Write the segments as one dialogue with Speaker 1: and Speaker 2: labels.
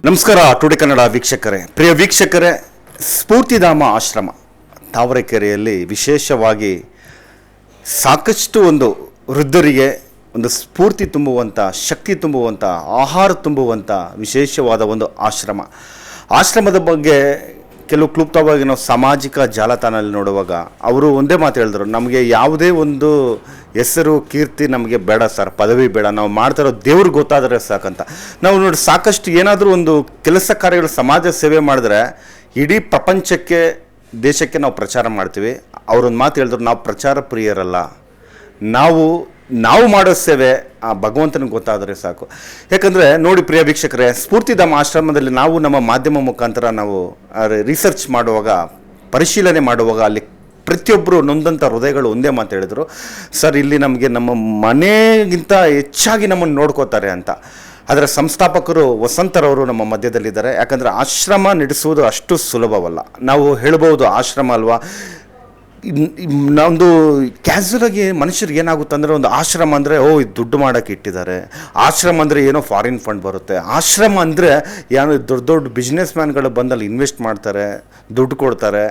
Speaker 1: ನಮಸ್ಕಾರ ಟುಡೆ ಕನ್ನಡ ವೀಕ್ಷಕರೇ, ಪ್ರಿಯ ವೀಕ್ಷಕರೇ, ಸ್ಫೂರ್ತಿಧಾಮ ಆಶ್ರಮ ತಾವರೆಕೆರೆಯಲ್ಲಿ ವಿಶೇಷವಾಗಿ ಸಾಕಷ್ಟು ಒಂದು ವೃದ್ಧರಿಗೆ ಒಂದು ಸ್ಫೂರ್ತಿ ತುಂಬುವಂಥ, ಶಕ್ತಿ ತುಂಬುವಂಥ, ಆಹಾರ ತುಂಬುವಂಥ ವಿಶೇಷವಾದ ಒಂದು ಆಶ್ರಮದ ಬಗ್ಗೆ ಕೆಲವು ಕ್ಲುಪ್ತವಾಗಿ ನಾವು ಸಾಮಾಜಿಕ ಜಾಲತಾಣದಲ್ಲಿ ನೋಡುವಾಗ ಅವರು ಒಂದೇ ಮಾತು ಹೇಳಿದ್ರು, ನಮಗೆ ಯಾವುದೇ ಒಂದು ಹೆಸರು ಕೀರ್ತಿ ನಮಗೆ ಬೇಡ ಸರ್, ಪದವಿ ಬೇಡ, ನಾವು ಮಾಡ್ತಾರೋ ದೇವ್ರಿಗೆ ಗೊತ್ತಾದರೆ ಸಾಕಂತ. ನಾವು ನೋಡಿ ಸಾಕಷ್ಟು ಏನಾದರೂ ಒಂದು ಕೆಲಸ ಕಾರ್ಯಗಳು ಸಮಾಜ ಸೇವೆ ಮಾಡಿದ್ರೆ ಇಡೀ ಪ್ರಪಂಚಕ್ಕೆ, ದೇಶಕ್ಕೆ ನಾವು ಪ್ರಚಾರ ಮಾಡ್ತೀವಿ. ಅವರೊಂದು ಮಾತು ಹೇಳಿದ್ರು, ನಾವು ಪ್ರಚಾರ ಪ್ರಿಯರಲ್ಲ, ನಾವು ಮಾಡೋ ಸೇವೆ ಆ ಭಗವಂತನಿಗೆ ಗೊತ್ತಾದರೆ ಸಾಕು. ಯಾಕಂದರೆ ನೋಡಿ ಪ್ರಿಯ ವೀಕ್ಷಕರೇ, ಸ್ಫೂರ್ತಿಧಾಮ ಆಶ್ರಮದಲ್ಲಿ ನಾವು ನಮ್ಮ ಮಾಧ್ಯಮ ಮುಖಾಂತರ ನಾವು ರಿಸರ್ಚ್ ಮಾಡುವಾಗ, ಪರಿಶೀಲನೆ ಮಾಡುವಾಗ ಅಲ್ಲಿ ಪ್ರತಿಯೊಬ್ಬರು ನೊಂದಂಥ ಹೃದಯಗಳು ಒಂದೇ ಮಾತು ಹೇಳಿದರು, ಸರ್ ಇಲ್ಲಿ ನಮಗೆ ನಮ್ಮ ಮನೆಗಿಂತ ಹೆಚ್ಚಾಗಿ ನಮ್ಮನ್ನು ನೋಡ್ಕೋತಾರೆ ಅಂತ. ಅದರ ಸಂಸ್ಥಾಪಕರು ವಸಂತರವರು ನಮ್ಮ ಮಧ್ಯದಲ್ಲಿದ್ದಾರೆ. ಯಾಕಂದರೆ ಆಶ್ರಮ ನಡೆಸುವುದು ಅಷ್ಟು ಸುಲಭವಲ್ಲ. ನಾವು ಹೇಳ್ಬೋದು ಆಶ್ರಮ ಅಲ್ವಾ, ನಮ್ಮದು ಕ್ಯಾಸುಲಾಗಿ ಮನುಷ್ಯರಿಗೆ ಏನಾಗುತ್ತೆ ಅಂದರೆ, ಒಂದು ಆಶ್ರಮ ಅಂದರೆ ಇದು ದುಡ್ಡು ಮಾಡೋಕ್ಕೆ ಇಟ್ಟಿದ್ದಾರೆ, ಆಶ್ರಮ ಅಂದರೆ ಏನೋ ಫಾರಿನ್ ಫಂಡ್ ಬರುತ್ತೆ, ಆಶ್ರಮ ಅಂದರೆ ಏನೋ ದೊಡ್ಡ ಬಿಸ್ನೆಸ್ ಮ್ಯಾನ್ಗಳು ಬಂದಲ್ಲಿ ಇನ್ವೆಸ್ಟ್ ಮಾಡ್ತಾರೆ, ದುಡ್ಡು ಕೊಡ್ತಾರೆ,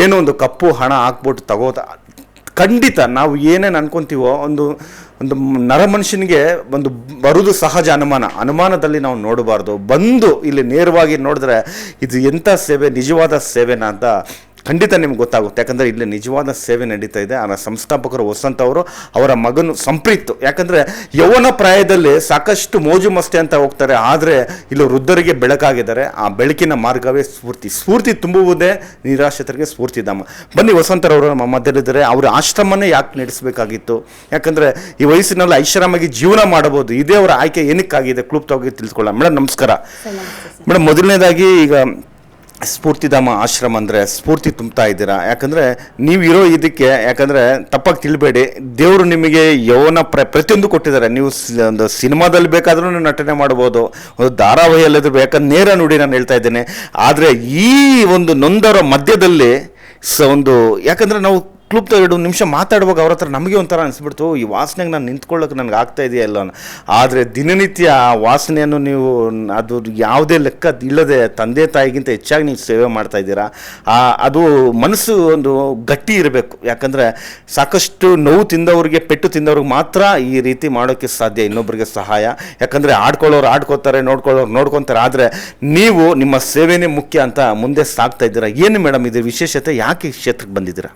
Speaker 1: ಏನೋ ಒಂದು ಕಪ್ಪು ಹಣ ಹಾಕ್ಬಿಟ್ಟು ಖಂಡಿತ ನಾವು ಏನೇನು ಅನ್ಕೊತೀವೋ ಒಂದು ನರಮನುಷ್ಯನಿಗೆ ಒಂದು ಬರುವುದು ಸಹಜ ಅನುಮಾನದಲ್ಲಿ ನಾವು ನೋಡಬಾರ್ದು. ಬಂದು ಇಲ್ಲಿ ನೇರವಾಗಿ ನೋಡಿದ್ರೆ ಇದು ಎಂಥ ಸೇವೆ, ನಿಜವಾದ ಸೇವೆನಾ ಅಂತ ಖಂಡಿತ ನಿಮ್ಗೆ ಗೊತ್ತಾಗುತ್ತೆ. ಯಾಕಂದರೆ ಇಲ್ಲಿ ನಿಜವಾದ ಸೇವೆ ನಡೀತಾ ಇದೆ. ಆ ಸಂಸ್ಥಾಪಕರು ವಸಂತ ಅವರು, ಅವರ ಮಗನು ಸಂಪ್ರೀತ್. ಯಾಕಂದರೆ ಯೌವನ ಪ್ರಾಯದಲ್ಲಿ ಸಾಕಷ್ಟು ಮೋಜು ಮಸ್ತಿ ಅಂತ ಹೋಗ್ತಾರೆ, ಆದರೆ ಇಲ್ಲಿ ವೃದ್ಧರಿಗೆ ಬೆಳಕಾಗಿದ್ದಾರೆ. ಆ ಬೆಳಕಿನ ಮಾರ್ಗವೇ ಸ್ಫೂರ್ತಿ ತುಂಬುವುದೇ ನಿರಾಶ್ರಿತರಿಗೆ ಸ್ಫೂರ್ತಿಧಾಮ. ಬನ್ನಿ, ವಸಂತರವರು ನಮ್ಮ ಮಧ್ಯದಲ್ಲಿದ್ದಾರೆ. ಅವರ ಆಶ್ರಮನೇ ಯಾಕೆ ನಡೆಸಬೇಕಾಗಿತ್ತು, ಯಾಕಂದರೆ ಈ ವಯಸ್ಸಿನಲ್ಲಿ ಐಷಾರಾಮಾಗಿ ಜೀವನ ಮಾಡಬಹುದು, ಇದೇ ಅವರ ಆಯ್ಕೆ ಏನಕ್ಕಾಗಿದೆ ಕ್ಲುಪ್ತವಾಗಿ ತಿಳಿದುಕೊಳ್ಳೋಣ. ಮೇಡಮ್ ನಮಸ್ಕಾರ. ಮೇಡಮ್, ಮೊದಲನೇದಾಗಿ ಈಗ ಸ್ಫೂರ್ತಿಧಾಮ ಆಶ್ರಮ ಅಂದರೆ ಸ್ಫೂರ್ತಿ ತುಂಬ್ತಾ ಇದ್ದೀರಾ. ಯಾಕಂದರೆ ನೀವು ಇರೋ ಇದಕ್ಕೆ, ಯಾಕಂದರೆ ತಪ್ಪಾಗಿ ತಿಳ್ಬೇಡಿ, ದೇವರು ನಿಮಗೆ ಯೌವನ ಪ್ರತಿಯೊಂದು ಕೊಟ್ಟಿದ್ದಾರೆ. ನೀವು ಒಂದು ಸಿನಿಮಾದಲ್ಲಿ ಬೇಕಾದ್ರೂ ನಟನೆ ಮಾಡ್ಬೋದು, ಒಂದು ಧಾರಾವಾಹಿಯಲ್ಲಿದ್ರು, ಯಾಕಂದ್ರೆ ನೇರ ನುಡಿ ನಾನು ಹೇಳ್ತಾ ಇದ್ದೇನೆ. ಆದರೆ ಈ ಒಂದು ನೊಂದವರ ಮಧ್ಯದಲ್ಲಿ ಯಾಕಂದರೆ ನಾವು ಕ್ಲುಪ್ತ 2 ನಿಮಿಷ ಮಾತಾಡುವಾಗ ಅವ್ರ ಹತ್ರ ನಮಗೆ ಒಂಥರ ಅನಿಸ್ಬಿಡ್ತು, ಈ ವಾಸನೆಗೆ ನಾನು ನಿಂತ್ಕೊಳ್ಳೋಕೆ ನನಗೆ ಆಗ್ತಾ ಇದೆಯಾ ಇಲ್ಲ. ಆದರೆ ದಿನನಿತ್ಯ ಆ ವಾಸನೆಯನ್ನು ನೀವು ಅದು ಯಾವುದೇ ಲೆಕ್ಕ ಇಲ್ಲದೆ ತಂದೆ ತಾಯಿಗಿಂತ ಹೆಚ್ಚಾಗಿ ನೀವು ಸೇವೆ ಮಾಡ್ತಾ ಇದ್ದೀರಾ. ಅದು ಮನಸ್ಸು ಒಂದು ಗಟ್ಟಿ ಇರಬೇಕು. ಯಾಕಂದರೆ ಸಾಕಷ್ಟು ನೋವು ತಿಂದವ್ರಿಗೆ, ಪೆಟ್ಟು ತಿಂದವ್ರಿಗೆ ಮಾತ್ರ ಈ ರೀತಿ ಮಾಡೋಕ್ಕೆ ಸಾಧ್ಯ, ಇನ್ನೊಬ್ಬರಿಗೆ ಸಹಾಯ. ಯಾಕಂದರೆ ಆಡ್ಕೊಳ್ಳೋರು ಆಡ್ಕೋತಾರೆ, ನೋಡ್ಕೊತಾರೆ. ಆದರೆ ನೀವು ನಿಮ್ಮ ಸೇವೆನೇ ಮುಖ್ಯ ಅಂತ ಮುಂದೆ ಸಾಗ್ತಾ ಇದ್ದೀರಾ. ಏನು ಮೇಡಮ್ ಇದು ವಿಶೇಷತೆ, ಯಾಕೆ ಈ ಕ್ಷೇತ್ರಕ್ಕೆ ಬಂದಿದ್ದೀರಾ?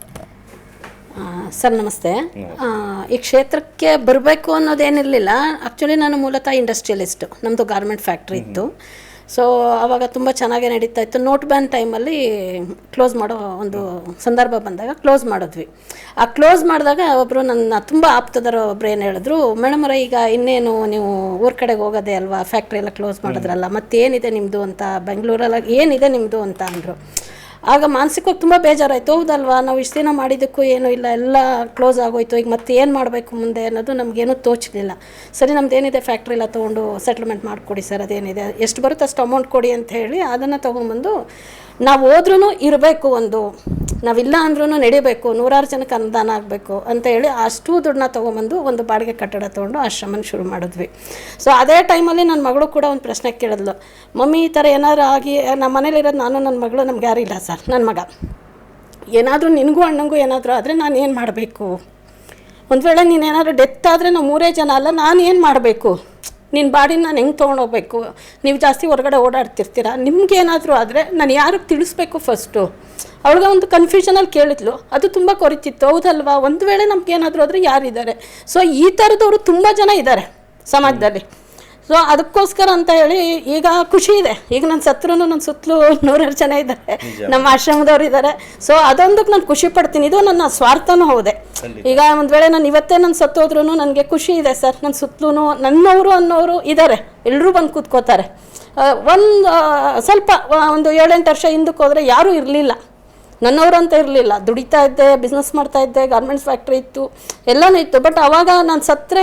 Speaker 2: ಸರ್ ನಮಸ್ತೆ. ಈ ಕ್ಷೇತ್ರಕ್ಕೆ ಬರಬೇಕು ಅನ್ನೋದೇನಿರಲಿಲ್ಲ. ಆ್ಯಕ್ಚುಲಿ ನಾನು ಮೂಲತಃ ಇಂಡಸ್ಟ್ರಿಯಲಿಸ್ಟು, ನಮ್ಮದು ಗಾರ್ಮೆಂಟ್ ಫ್ಯಾಕ್ಟ್ರಿ ಇತ್ತು. ಸೊ ಆವಾಗ ತುಂಬ ಚೆನ್ನಾಗೇ ನಡೀತಾ ಇತ್ತು. ನೋಟ್ ಬ್ಯಾನ್ ಟೈಮಲ್ಲಿ ಕ್ಲೋಸ್ ಮಾಡೋ ಒಂದು ಸಂದರ್ಭ ಬಂದಾಗ ಕ್ಲೋಸ್ ಮಾಡಿದ್ವಿ. ಆ ಕ್ಲೋಸ್ ಮಾಡಿದಾಗ ಒಬ್ಬರು ನನ್ನ ತುಂಬ ಆಪ್ತದರ ಒಬ್ರು ಏನು ಹೇಳಿದ್ರು, ಮೇಡಮ್ ಅವರ ಈಗ ಇನ್ನೇನು ನೀವು ಊರ ಕಡೆಗೆ ಹೋಗೋದೇ ಅಲ್ವಾ, ಫ್ಯಾಕ್ಟ್ರಿ ಎಲ್ಲ ಕ್ಲೋಸ್ ಮಾಡಿದ್ರಲ್ಲ, ಮತ್ತೇನಿದೆ ನಿಮ್ಮದು ಅಂತ, ಬೆಂಗಳೂರಲ್ಲಿ ಏನಿದೆ ನಿಮ್ಮದು ಅಂತ ಅಂದರು. ಆಗ ಮಾನಸಿಕವಾಗಿ ತುಂಬ ಬೇಜಾರಾಯಿತು. ಹೌದಲ್ವಾ, ನಾವು ಇಷ್ಟು ದಿನ ಮಾಡಿದ್ದಕ್ಕೂ ಏನೂ ಇಲ್ಲ, ಎಲ್ಲ ಕ್ಲೋಸ್ ಆಗೋಯ್ತು, ಈಗ ಮತ್ತೆ ಏನು ಮಾಡಬೇಕು ಮುಂದೆ ಅನ್ನೋದು ನಮಗೇನೂ ತೋಚಲಿಲ್ಲ. ಸರಿ, ನಮ್ಮದೇನಿದೆ ಫ್ಯಾಕ್ಟ್ರಿ ಎಲ್ಲ ತೊಗೊಂಡು ಸೆಟ್ಲ್ಮೆಂಟ್ ಮಾಡಿಕೊಡಿ ಸರ್, ಅದೇನಿದೆ ಎಷ್ಟು ಬರುತ್ತೆ ಅಷ್ಟು ಅಮೌಂಟ್ ಕೊಡಿ ಅಂತ ಹೇಳಿ ಅದನ್ನು ತೊಗೊಂಬಂದು, ನಾವು ಹೋದ್ರೂ ಇರಬೇಕು, ಒಂದು ನಾವಿಲ್ಲ ಅಂದ್ರೂ ನಡಿಬೇಕು, 100 ಜನಕ್ಕೆ ಅನುದಾನ ಆಗಬೇಕು ಅಂತ ಹೇಳಿ ಅಷ್ಟು ದುಡ್ಡನ್ನ ತೊಗೊಂಬಂದು ಒಂದು ಬಾಡಿಗೆ ಕಟ್ಟಡ ತೊಗೊಂಡು ಆಶ್ರಮನ ಶುರು ಮಾಡಿದ್ವಿ. ಸೊ ಅದೇ ಟೈಮಲ್ಲಿ ನನ್ನ ಮಗಳು ಕೂಡ ಒಂದು ಪ್ರಶ್ನೆ ಕೇಳಿದ್ಲು, ಮಮ್ಮಿ ಈ ಥರ ಏನಾದ್ರು ಆಗಿ, ನಮ್ಮ ಮನೇಲಿರೋದು ನಾನು ನನ್ನ ಮಗಳು, ನಮ್ಗೆ ಯಾರೂ ಇಲ್ಲ ಸರ್, ನನ್ನ ಮಗ, ಏನಾದರೂ ನಿನಗೂ ಅಣ್ಣಂಗೂ ಏನಾದರೂ ಆದರೆ ನಾನು ಏನು ಮಾಡಬೇಕು, ಒಂದು ವೇಳೆ ನೀನೇನಾದರೂ ಡೆತ್ ಆದರೆ ನಾವು 3 ಜನ ಅಲ್ಲ, ನಾನು ಏನು ಮಾಡಬೇಕು, ನಿನ್ನ ಬಾಡಿನ ನಾನು ಹೆಂಗೆ ತೊಗೊಂಡೋಗ್ಬೇಕು, ನೀವು ಜಾಸ್ತಿ ಹೊರಗಡೆ ಓಡಾಡ್ತಿರ್ತೀರ, ನಿಮ್ಗೇನಾದರೂ ಆದರೆ ನಾನು ಯಾರಿಗೆ ತಿಳಿಸ್ಬೇಕು ಫಸ್ಟು. ಅವಳಿಗೆ ಒಂದು ಕನ್ಫ್ಯೂಷನಲ್ಲಿ ಕೇಳಿದ್ಲು, ಅದು ತುಂಬ ಕೊರಿತಿತ್ತು. ಹೌದಲ್ವಾ, ಒಂದು ವೇಳೆ ನಮ್ಗೇನಾದರೂ ಆದರೆ ಯಾರಿದ್ದಾರೆ. ಸೊ ಈ ಥರದವರು ತುಂಬ ಜನ ಇದ್ದಾರೆ ಸಮಾಜದಲ್ಲಿ. ಸೊ ಅದಕ್ಕೋಸ್ಕರ ಅಂತ ಹೇಳಿ ಈಗ ಖುಷಿ ಇದೆ. ಈಗ ನನ್ನ ಸತ್ರೂ ನನ್ನ ಸುತ್ತಲೂ 100 ಜನ ಇದ್ದಾರೆ, ನಮ್ಮ ಆಶ್ರಮದವ್ರು ಇದ್ದಾರೆ. ಸೊ ಅದೊಂದಕ್ಕೆ ನಾನು ಖುಷಿ ಪಡ್ತೀನಿ. ಇದು ನನ್ನ ಸ್ವಾರ್ಥನೂ ಹೌದೆ. ಈಗ ಒಂದು ವೇಳೆ ನಾನು ಇವತ್ತೇ ನಾನು ಸತ್ತೋದ್ರೂ ನನಗೆ ಖುಷಿ ಇದೆ ಸರ್, ನನ್ನ ಸುತ್ತಲೂ ನನ್ನವರು ಅನ್ನೋರು ಇದ್ದಾರೆ, ಎಲ್ಲರೂ ಬಂದು ಕೂತ್ಕೋತಾರೆ. ಸ್ವಲ್ಪ ಒಂದು 7-8 ವರ್ಷ ಹಿಂದಕ್ಕೆ ಹೋದರೆ ಯಾರೂ ಇರಲಿಲ್ಲ, ನನ್ನವರು ಅಂತ ಇರಲಿಲ್ಲ. ದುಡಿತಾ ಇದ್ದೆ, ಬಿಸ್ನೆಸ್ ಮಾಡ್ತಾ ಇದ್ದೆ, ಗಾರ್ಮೆಂಟ್ಸ್ ಫ್ಯಾಕ್ಟ್ರಿ ಇತ್ತು, ಎಲ್ಲನೂ ಇತ್ತು. ಬಟ್ ಆವಾಗ ನಾನು ಸತ್ತರೆ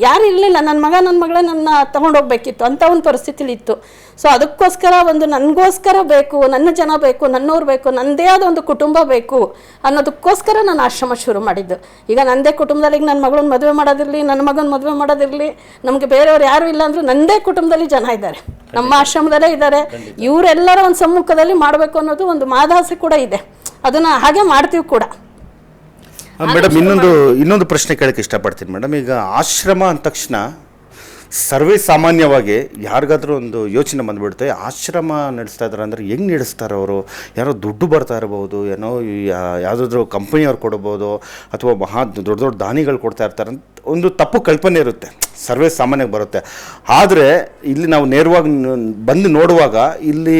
Speaker 2: ಯಾರು ಇರಲಿಲ್ಲ, ನನ್ನ ಮಗಳೇ ನನ್ನ ತೊಗೊಂಡೋಗ್ಬೇಕಿತ್ತು ಅಂತ ಒಂದು ಪರಿಸ್ಥಿತಿಲಿ ಇತ್ತು. ಸೊ ಅದಕ್ಕೋಸ್ಕರ ಒಂದು ನನಗೋಸ್ಕರ ಬೇಕು, ನನ್ನ ಜನ ಬೇಕು, ನನ್ನವ್ರು ಬೇಕು, ನನ್ನದೇ ಆದ ಒಂದು ಕುಟುಂಬ ಬೇಕು ಅನ್ನೋದಕ್ಕೋಸ್ಕರ ನಾನು ಆಶ್ರಮ ಶುರು ಮಾಡಿದ್ದು. ಈಗ ನನ್ನದೇ ಕುಟುಂಬದಲ್ಲಿ ಈಗ ನನ್ನ ಮಗಳನ್ನ ಮದುವೆ ಮಾಡೋದಿರಲಿ, ನನ್ನ ಮಗನ ಮದುವೆ ಮಾಡೋದಿರಲಿ, ನಮಗೆ ಬೇರೆಯವ್ರು ಯಾರೂ ಇಲ್ಲ ಅಂದರೂ ನನ್ನದೇ ಕುಟುಂಬದಲ್ಲಿ ಜನ ಇದ್ದಾರೆ, ನಮ್ಮ ಆಶ್ರಮದಲ್ಲೇ ಇದ್ದಾರೆ. ಇವರೆಲ್ಲರ ಒಂದು ಸಮ್ಮುಖದಲ್ಲಿ ಮಾಡಬೇಕು ಅನ್ನೋದು ಒಂದು ಮಾದಾಸೆ ಕೂಡ ಇದೆ. ಅದನ್ನು ಹಾಗೆ ಮಾಡ್ತೀವಿ ಕೂಡ.
Speaker 1: ಮೇಡಮ್ ಇನ್ನೊಂದು ಪ್ರಶ್ನೆ ಕೇಳಕ್ಕೆ ಇಷ್ಟಪಡ್ತೀನಿ ಮೇಡಮ್. ಈಗ ಆಶ್ರಮ ಅಂದ ತಕ್ಷಣ ಸರ್ವೇ ಸಾಮಾನ್ಯವಾಗಿ ಯಾರಿಗಾದ್ರೂ ಒಂದು ಯೋಚನೆ ಬಂದುಬಿಡುತ್ತೆ, ಆಶ್ರಮ ನಡೆಸ್ತಾ ಇದ್ದಾರೆ ಅಂದರೆ ಹೆಂಗೆ ನಡೆಸ್ತಾರೆ ಅವರು, ಯಾರೋ ದುಡ್ಡು ಬರ್ತಾ ಇರ್ಬೋದು, ಏನೋ ಯಾವುದಾದ್ರೂ ಕಂಪನಿಯವ್ರು ಕೊಡ್ಬೋದು, ಅಥವಾ ದೊಡ್ಡ ದೊಡ್ಡ ದಾನಿಗಳು ಕೊಡ್ತಾ ಇರ್ತಾರೆ ಅಂತ ಒಂದು ತಪ್ಪು ಕಲ್ಪನೆ ಇರುತ್ತೆ, ಸರ್ವೇ ಸಾಮಾನ್ಯವಾಗಿ ಬರುತ್ತೆ. ಆದರೆ ಇಲ್ಲಿ ನಾವು ನೇರವಾಗಿ ಬಂದು ನೋಡುವಾಗ ಇಲ್ಲಿ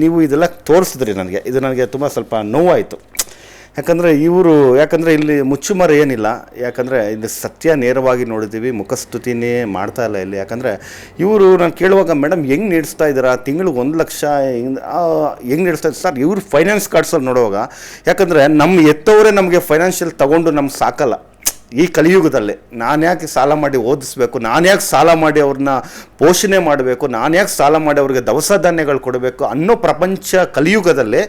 Speaker 1: ನೀವು ಇದೆಲ್ಲ ತೋರಿಸಿದ್ರಿ ನನಗೆ, ಇದು ನನಗೆ ತುಂಬ ಸ್ವಲ್ಪ ನೋವಾಯಿತು. ಯಾಕಂದರೆ ಇಲ್ಲಿ ಮುಚ್ಚುಮರೆ ಏನಿಲ್ಲ, ಯಾಕಂದರೆ ಇದು ಸತ್ಯ ನೇರವಾಗಿ ನೋಡಿದ್ದೀವಿ, ಮುಖಸ್ತುತಿನೇ ಮಾಡ್ತಾ ಇಲ್ಲ ಇಲ್ಲಿ. ಯಾಕಂದರೆ ಇವರು ನಾನು ಕೇಳುವಾಗ ಮೇಡಮ್ ಹೆಂಗೆ ನಡೆಸ್ತಾ ಇದ್ದೀರಾ, ತಿಂಗಳಿಗೆ 1 ಲಕ್ಷ ಹೆಂಗೆ ನಡೆಸ್ತಾ ಇದ್ದಾರೆ ಸರ್? ಇವರು ಫೈನಾನ್ಸ್ ಕಾರ್ಡ್ಸಲ್ಲಿ ನೋಡುವಾಗ, ಯಾಕಂದರೆ ನಮ್ಮ ಎತ್ತವರೇ ನಮಗೆ ಫೈನಾನ್ಷಿಯಲ್ ತೊಗೊಂಡು ನಮ್ಗೆ ಸಾಕಲ್ಲ ಈ ಕಲಿಯುಗದಲ್ಲಿ. ನಾನು ಯಾಕೆ ಸಾಲ ಮಾಡಿ ಓದಿಸ್ಬೇಕು, ನಾನು ಯಾಕೆ ಸಾಲ ಮಾಡಿ ಅವ್ರನ್ನ ಪೋಷಣೆ ಮಾಡಬೇಕು, ನಾನು ಯಾಕೆ ಸಾಲ ಮಾಡಿ ಅವ್ರಿಗೆ ದವಸ ಧಾನ್ಯಗಳು ಕೊಡಬೇಕು ಅನ್ನೋ ಪ್ರಪಂಚ ಕಲಿಯುಗದಲ್ಲಿ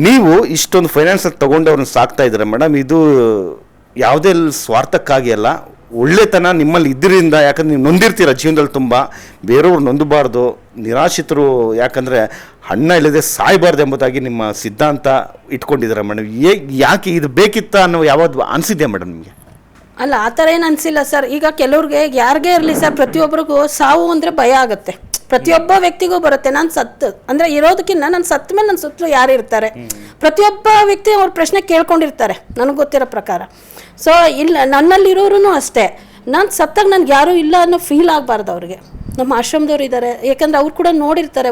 Speaker 1: ನೀವು ಇಷ್ಟೊಂದು ಫೈನಾನ್ಸಲ್ಲಿ ತೊಗೊಂಡು ಅವ್ರನ್ನ ಸಾಕ್ತಾ ಇದ್ದೀರ ಮೇಡಮ್. ಇದು ಯಾವುದೇ ಸ್ವಾರ್ಥಕ್ಕಾಗಿ ಅಲ್ಲ, ಒಳ್ಳೆತನ ನಿಮ್ಮಲ್ಲಿ ಇದರಿಂದ. ಯಾಕಂದ್ರೆ ನೀವು ನೊಂದಿರ್ತೀರ ಜೀವನದಲ್ಲಿ ತುಂಬ, ಬೇರೆಯವ್ರು ನೊಂದಬಾರ್ದು, ನಿರಾಶ್ರಿತರು ಯಾಕಂದರೆ ಹಣ್ಣ ಇಲ್ಲದೆ ಸಾಯಬಾರ್ದು ಎಂಬುದಾಗಿ ನಿಮ್ಮ ಸಿದ್ಧಾಂತ ಇಟ್ಕೊಂಡಿದ್ದೀರ ಮೇಡಮ್. ಯಾಕೆ ಇದು ಬೇಕಿತ್ತ ಅನ್ನೋ ಯಾವುದು ಅನಿಸಿದೆ ಮೇಡಮ್ ನಿಮಗೆ?
Speaker 2: ಅಲ್ಲ, ಆ ಥರ ಏನು ಅನಿಸಿಲ್ಲ ಸರ್. ಈಗ ಕೆಲವ್ರಿಗೆ ಯಾರಿಗೇ ಇರಲಿ ಸರ್, ಪ್ರತಿಯೊಬ್ಬರಿಗೂ ಸಾವು ಅಂದರೆ ಭಯ ಆಗುತ್ತೆ, ಪ್ರತಿಯೊಬ್ಬ ವ್ಯಕ್ತಿಗೂ ಬರುತ್ತೆ. ನಾನು ಅಂದರೆ ಇರೋದಕ್ಕಿಂತ ನಾನು ಸತ್ತ ಮೇಲೆ ನನ್ನ ಸುತ್ತಲೂ ಯಾರು ಇರ್ತಾರೆ, ಪ್ರತಿಯೊಬ್ಬ ವ್ಯಕ್ತಿ ಅವ್ರ ಪ್ರಶ್ನೆ ಕೇಳ್ಕೊಂಡಿರ್ತಾರೆ ನನಗೆ ಗೊತ್ತಿರೋ ಪ್ರಕಾರ. ಸೊ ಇಲ್ಲ, ನನ್ನಲ್ಲಿರೋರು ಅಷ್ಟೇ, ನಾನು ಸತ್ತಾಗ ನನಗೆ ಯಾರೂ ಇಲ್ಲ ಅನ್ನೋ ಫೀಲ್ ಆಗಬಾರ್ದು ಅವ್ರಿಗೆ. ನಮ್ಮ ಆಶ್ರಮದವ್ರು ಇದ್ದಾರೆ, ಯಾಕಂದರೆ ಅವ್ರು ಕೂಡ ನೋಡಿರ್ತಾರೆ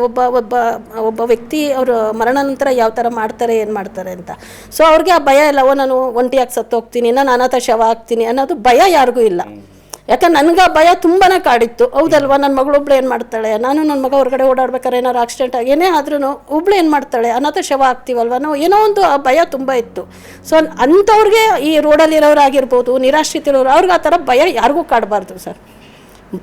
Speaker 2: ಒಬ್ಬ ವ್ಯಕ್ತಿ ಅವ್ರ ಮರಣ ನಂತರ ಯಾವ ಥರ ಮಾಡ್ತಾರೆ, ಏನು ಮಾಡ್ತಾರೆ ಅಂತ. ಸೊ ಅವ್ರಿಗೆ ಆ ಭಯ ಇಲ್ಲ, ನಾನು ಒಂಟಿಯಾಗಿ ಸತ್ತೋಗ್ತೀನಿ, ನಾನು ಅನಾಥ ಶವ ಆಗ್ತೀನಿ ಅನ್ನೋದು ಭಯ ಯಾರಿಗೂ ಇಲ್ಲ. ಯಾಕಂದ್ರೆ ನನಗೆ ಆ ಭಯ ತುಂಬಾ ಕಾಡಿತ್ತು. ಹೌದಲ್ವಾ, ನನ್ನ ಮಗಳೊಬ್ಳು ಏನು ಮಾಡ್ತಾಳೆ, ನಾನು ನನ್ನ ಮಗ ಹೊರಗಡೆ ಓಡಾಡ್ಬೇಕಾದ್ರೆ ಏನಾರು ಆಕ್ಸಿಡೆಂಟ್ ಆಗಿ ಏನೇ ಆದ್ರೂ ಒಬ್ಳು ಏನು ಮಾಡ್ತಾಳೆ, ಅನಾಥ ಶವ ಆಗ್ತೀವಲ್ವ ನಾವು, ಏನೋ ಒಂದು ಆ ಭಯ ತುಂಬ ಇತ್ತು. ಸೊ ಅಂಥವ್ರಿಗೆ ಈ ರೋಡಲ್ಲಿರೋರಾಗಿರ್ಬೋದು, ನಿರಾಶ್ರಿತರೋರು, ಅವ್ರಿಗೆ ಆ ಥರ ಭಯ ಯಾರಿಗೂ ಕಾಡಬಾರ್ದು ಸರ್.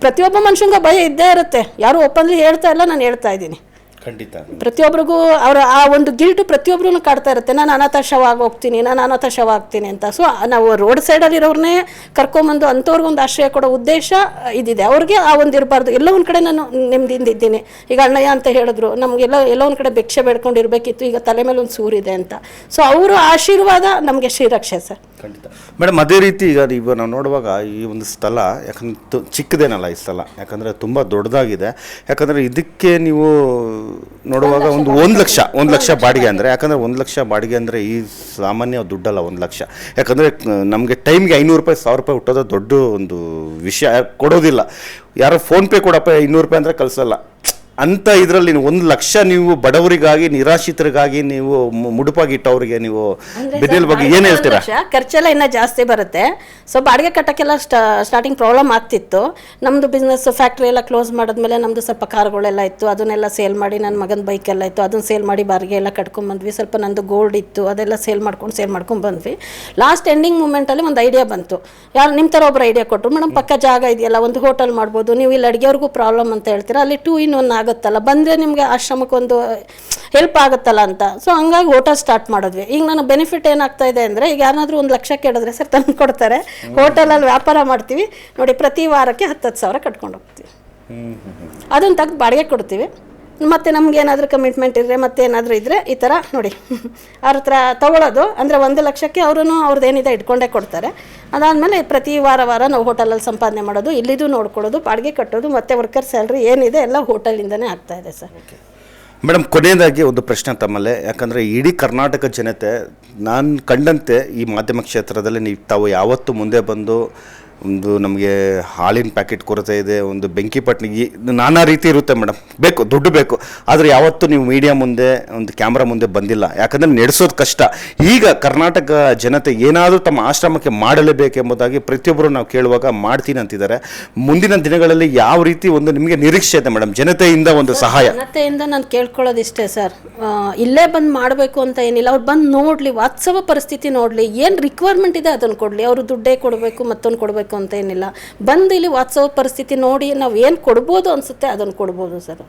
Speaker 2: ಪ್ರತಿಯೊಬ್ಬ ಮನುಷ್ಯಂಗೆ ಭಯ ಇದ್ದೇ ಇರುತ್ತೆ, ಯಾರು ಓಪನ್ಲಿ ಹೇಳ್ತಾ ಇಲ್ಲ, ನಾನು ಹೇಳ್ತಾ ಇದ್ದೀನಿ.
Speaker 1: ಖಂಡಿತ
Speaker 2: ಪ್ರತಿಯೊಬ್ಬರಿಗೂ ಅವರ ಆ ಒಂದು ಗಿಲ್ಟು ಪ್ರತಿಯೊಬ್ಬರೂ ಕಾಡ್ತಾ ಇರುತ್ತೆ, ನಾನು ಅನಾಥ ಶವ ಹೋಗ್ತೀನಿ, ನಾನು ಅನಾಥ ಶವ ಆಗ್ತೀನಿ ಅಂತ. ಸೊ ನಾವು ರೋಡ್ ಸೈಡಲ್ಲಿರೋರನ್ನೇ ಕರ್ಕೊಂಬಂದು ಅಂಥವ್ರಿಗೊಂದು ಆಶ್ರಯ ಕೊಡೋ ಉದ್ದೇಶ ಇದಿದೆ. ಅವ್ರಿಗೆ ಆ ಒಂದು ಇರಬಾರ್ದು. ಎಲ್ಲೋ ಒಂದು ಕಡೆ ನಾನು ನೆಮ್ಮದಿಯಿಂದ ಇದ್ದೀನಿ. ಈಗ ಅಣ್ಣಯ್ಯ ಅಂತ ಹೇಳಿದ್ರು, ನಮಗೆಲ್ಲೋ ಒಂದು ಕಡೆ ಭಿಕ್ಷೆ ಬೇಡ್ಕೊಂಡಿರ್ಬೇಕಿತ್ತು, ಈಗ ತಲೆ ಮೇಲೆ ಒಂದು ಸೂರಿದೆ ಅಂತ. ಸೊ ಅವರ ಆಶೀರ್ವಾದ ನಮಗೆ ಶ್ರೀರಕ್ಷೆ ಸರ್.
Speaker 1: ಖಂಡಿತ ಮೇಡಮ್. ಅದೇ ರೀತಿ ಈಗ ನಾವು ನೋಡುವಾಗ ಈ ಒಂದು ಸ್ಥಳ ಯಾಕಂದ್ರೆ ಚಿಕ್ಕದೇನಲ್ಲ ಈ ಸ್ಥಳ, ಯಾಕಂದರೆ ತುಂಬ ದೊಡ್ಡದಾಗಿದೆ. ಯಾಕಂದರೆ ಇದಕ್ಕೆ ನೀವು ನೋಡುವಾಗ ಒಂದು ಲಕ್ಷ ಬಾಡಿಗೆ ಅಂದರೆ, ಯಾಕಂದರೆ 1 ಲಕ್ಷ ಬಾಡಿಗೆ ಅಂದರೆ ಈ ಸಾಮಾನ್ಯ ದುಡ್ಡಲ್ಲ 1 ಲಕ್ಷ. ಯಾಕಂದರೆ ನಮಗೆ ಟೈಮ್ಗೆ 500 ರೂಪಾಯಿ 1000 ರೂಪಾಯಿ ಹುಟ್ಟೋದು ದೊಡ್ಡ ಒಂದು ವಿಷಯ, ಕೊಡೋದಿಲ್ಲ ಯಾರೋ ಫೋನ್ಪೇ ಕೊಡಪ್ಪ 200 ರೂಪಾಯಿ ಅಂದರೆ ಕಳಿಸಲ್ಲ ಅಂತ. ಇದರಲ್ಲಿ 1 ಲಕ್ಷ ನೀವು ಬಡವರಿಗಾಗಿ, ನಿರಾಶ್ರಿತರಿಗಾಗಿ ನೀವು ಮುಡುಪಾಗಿಟ್ಟವ್ರಿಗೆ ನೀವು ಬೆದೆಲ್ ಬಗ್ಗೆ ಏನು ಹೇಳ್ತೀರಾ?
Speaker 2: ಖರ್ಚೆಲ್ಲ ಇನ್ನೂ ಜಾಸ್ತಿ ಬರುತ್ತೆ. ಸೊ ಬಾಡಿಗೆ ಕಟ್ಟೋಕ್ಕೆಲ್ಲ ಸ್ಟಾರ್ಟಿಂಗ್ ಪ್ರಾಬ್ಲಮ್ ಆಗ್ತಿತ್ತು. ನಮ್ಮದು ಬಿಸ್ನೆಸ್ ಫ್ಯಾಕ್ಟ್ರಿ ಎಲ್ಲ ಕ್ಲೋಸ್ ಮಾಡಿದ್ಮೇಲೆ ನಮ್ಮದು ಸ್ವಲ್ಪ ಕಾರ್ಗಳೆಲ್ಲ ಇತ್ತು, ಅದನ್ನೆಲ್ಲ ಸೇಲ್ ಮಾಡಿ, ನನ್ನ ಮಗನ ಬೈಕೆಲ್ಲ ಇತ್ತು, ಅದನ್ನು ಸೇಲ್ ಮಾಡಿ ಬಾಡಿಗೆ ಎಲ್ಲ ಕಟ್ಕೊಂಡ್ಬಂದ್ವಿ. ಸ್ವಲ್ಪ ನಂದು ಗೋಲ್ಡ್ ಇತ್ತು, ಅದೆಲ್ಲ ಸೇಲ್ ಮಾಡ್ಕೊಂಡು ಬಂದ್ವಿ. ಲಾಸ್ಟ್ ಎಂಡಿಂಗ್ ಮೂಮೆಂಟಲ್ಲಿ ಒಂದು ಐಡಿಯಾ ಬಂತು. ಯಾರು ನಿಮ್ಮ ಥರ ಒಬ್ಬರು ಐಡಿಯಾ ಕೊಟ್ಟರು, ಮೇಡಮ್ ಪಕ್ಕ ಜಾಗ ಇದೆಯಲ್ಲ, ಒಂದು ಹೋಟೆಲ್ ಮಾಡ್ಬೋದು, ನೀವು ಇಲ್ಲಿ ಅಡುಗೆಯವ್ರಿಗೂ ಪ್ರಾಬ್ಲಮ್ ಅಂತ ಹೇಳ್ತೀರಾ, ಅಲ್ಲಿ 2 in 1 ಆಗುತ್ತಲ್ಲ, ಬಂದರೆ ನಿಮಗೆ ಆಶ್ರಮಕ್ಕೊಂದು ಹೆಲ್ಪ್ ಆಗುತ್ತಲ್ಲ ಅಂತ. ಸೊ ಹಂಗಾಗಿ ಹೋಟೆಲ್ ಸ್ಟಾರ್ಟ್ ಮಾಡಿದ್ವಿ. ಈಗ ನನಗೆ ಬೆನಿಫಿಟ್ ಏನಾಗ್ತಾ ಇದೆ ಅಂದರೆ, ಈಗ ಯಾರಾದರೂ 1 ಲಕ್ಷ ಕೇಳಿದ್ರೆ ಸರ್ ತಂದು ಕೊಡ್ತಾರೆ. ಹೋಟೆಲಲ್ಲಿ ವ್ಯಾಪಾರ ಮಾಡ್ತೀವಿ ನೋಡಿ, ಪ್ರತಿ ವಾರಕ್ಕೆ 10,000 ಸಾವಿರ ಕಟ್ಕೊಂಡು ಹೋಗ್ತೀವಿ. ಅದನ್ನು ತೆಗೆದು ಬಾಡಿಗೆ ಕೊಡ್ತೀವಿ. ಮತ್ತು ನಮ್ಗೆ ಏನಾದರೂ ಕಮಿಟ್ಮೆಂಟ್ ಇದ್ದರೆ, ಮತ್ತೇನಾದರೂ ಇದ್ದರೆ ಈ ಥರ ನೋಡಿ ಅವ್ರ ಹತ್ರ ತೊಗೊಳೋದು. ಅಂದರೆ 1 ಲಕ್ಷಕ್ಕೆ ಅವ್ರದ್ದು ಏನಿದೆ ಇಟ್ಕೊಂಡೇ ಕೊಡ್ತಾರೆ. ಅದಾದಮೇಲೆ ಪ್ರತಿ ವಾರ ನಾವು ಹೋಟೆಲಲ್ಲಿ ಸಂಪಾದನೆ ಮಾಡೋದು, ಇಲ್ಲಿದು ನೋಡ್ಕೊಳ್ಳೋದು, ಬಾಡಿಗೆ ಕಟ್ಟೋದು, ಮತ್ತು ವರ್ಕರ್ ಸ್ಯಾಲ್ರಿ ಏನಿದೆ ಎಲ್ಲ ಹೋಟೆಲಿಂದನೇ ಆಗ್ತಾಯಿದೆ ಸರ್.
Speaker 1: ಮೇಡಮ್, ಕೊನೆಯದಾಗಿ ಒಂದು ಪ್ರಶ್ನೆ ತಮ್ಮಲ್ಲೇ. ಯಾಕಂದರೆ ಇಡೀ ಕರ್ನಾಟಕ ಜನತೆ ನಾನು ಕಂಡಂತೆ ಈ ಮಾಧ್ಯಮ ಕ್ಷೇತ್ರದಲ್ಲಿ ತಾವು ಯಾವತ್ತೂ ಮುಂದೆ ಬಂದು ಒಂದು ನಮಗೆ ಹಾಲಿನ ಪ್ಯಾಕೆಟ್ ಕೊರತೆ ಇದೆ, ಒಂದು ಬೆಂಕಿ ಪಟ್ನಿಗೆ ನಾನಾ ರೀತಿ ಇರುತ್ತೆ ಮೇಡಮ್, ದುಡ್ಡು ಬೇಕು. ಆದರೆ ಯಾವತ್ತೂ ನೀವು ಮೀಡಿಯಾ ಮುಂದೆ, ಒಂದು ಕ್ಯಾಮ್ರಾ ಮುಂದೆ ಬಂದಿಲ್ಲ. ಯಾಕಂದರೆ ನಡೆಸೋದು ಕಷ್ಟ. ಈಗ ಕರ್ನಾಟಕ ಜನತೆ ಏನಾದರೂ ತಮ್ಮ ಆಶ್ರಮಕ್ಕೆ ಮಾಡಲೇಬೇಕೆಂಬುದಾಗಿ ಪ್ರತಿಯೊಬ್ಬರು ನಾವು ಕೇಳುವಾಗ ಮಾಡ್ತೀನಿ ಅಂತಿದ್ದಾರೆ. ಮುಂದಿನ ದಿನಗಳಲ್ಲಿ ಯಾವ ರೀತಿ ಒಂದು ನಿಮಗೆ ನಿರೀಕ್ಷೆ ಇದೆ ಮೇಡಮ್ ಜನತೆಯಿಂದ ಒಂದು ಸಹಾಯ?
Speaker 2: ಜನತೆಯಿಂದ ನಾನು ಕೇಳ್ಕೊಳ್ಳೋದಿಷ್ಟೇ ಸರ್, ಇಲ್ಲೇ ಬಂದು ಮಾಡಬೇಕು ಅಂತ ಏನಿಲ್ಲ. ಅವ್ರು ಬಂದು ನೋಡಲಿ, ವಾಸ್ತವ ಪರಿಸ್ಥಿತಿ ನೋಡಲಿ, ಏನು ರಿಕ್ವೈರ್ಮೆಂಟ್ ಇದೆ ಅದನ್ನು ಕೊಡಲಿ. ಅವರು ದುಡ್ಡೇ ಕೊಡಬೇಕು, ಮತ್ತೊಂದು ಕೊಡಬೇಕು ಅಂತ ಏನಿಲ್ಲ. ಬಂದು ಇಲ್ಲಿ ವಾಸ್ತವ ಪರಿಸ್ಥಿತಿ ನೋಡಿ ನಾವು ಏನು ಕೊಡ್ಬೋದು ಅನಿಸುತ್ತೆ ಅದನ್ನು ಕೊಡ್ಬೋದು ಸರ್.